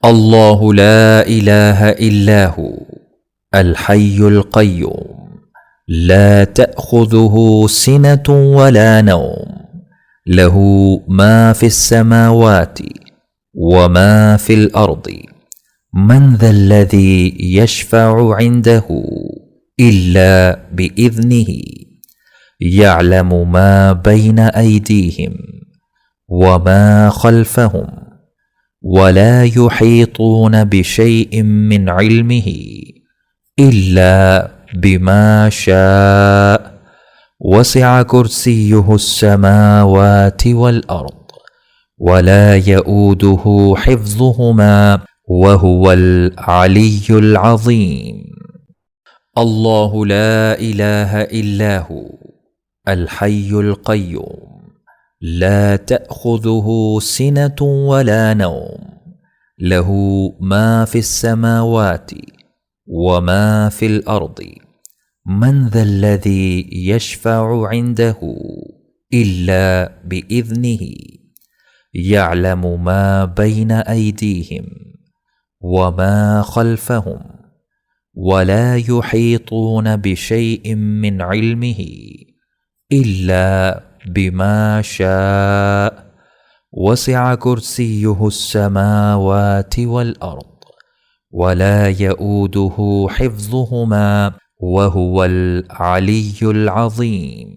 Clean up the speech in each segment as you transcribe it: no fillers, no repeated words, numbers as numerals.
الله لا إله إلا هو الحي القيوم، لا تأخذه سنة ولا نوم، له ما في السماوات وما في الأرض. من ذا الذي يشفع عنده إلا بإذنه؟ يعلم ما بين أيديهم وما خلفهم، ولا يحيطون بشيء من علمه إلا بما شاء. وسع كرسيه السماوات والأرض، ولا يئوده حفظهما، وهو العلي العظيم. الله لا إله إلا هو الحي القيوم، لا تأخذه سنة ولا نوم، له ما في السماوات وما في الأرض. من ذا الذي يشفع عنده إلا بإذنه؟ يعلم ما بين أيديهم وما خلفهم، ولا يحيطون بشيء من علمه إلا بما شاء. وسع كرسيه السماوات والأرض، ولا يئوده حفظهما، وهو العلي العظيم.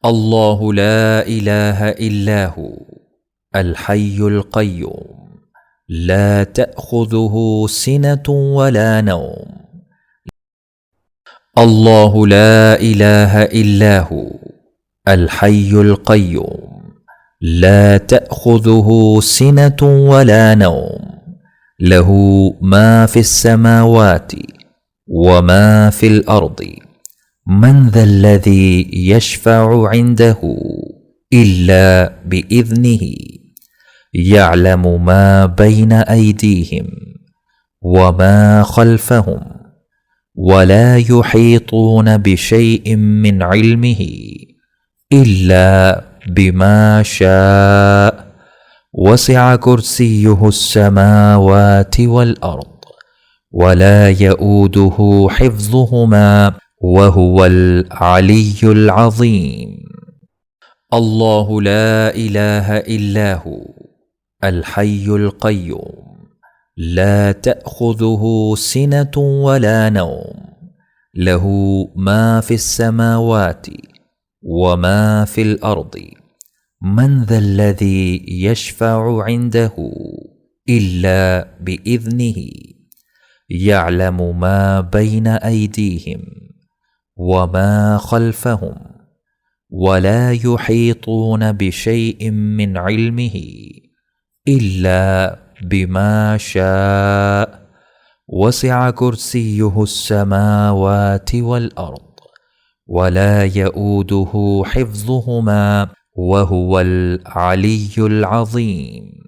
الله لا إله إلا هو الحي القيوم، لا تأخذه سنة ولا نوم. الله لا إله إلا هو الحي القيوم، لا تأخذه سنة ولا نوم، له ما في السماوات وما في الأرض. من ذا الذي يشفع عنده إلا بإذنه؟ يعلم ما بين أيديهم وما خلفهم، ولا يحيطون بشيء من علمه إلا بما شاء. وسع كرسيه السماوات والأرض، ولا يئوده حفظهما، وهو العلي العظيم. الله لا إله إلا هو الحي القيوم، لا تأخذه سنة ولا نوم، له ما في السماوات وما في الأرض. من ذا الذي يشفع عنده إلا بإذنه؟ يعلم ما بين أيديهم وما خلفهم، ولا يحيطون بشيء من علمه إلا بما شاء. وسع كرسيه السماوات والأرض، ولا يئوده حفظهما، وهو العلي العظيم.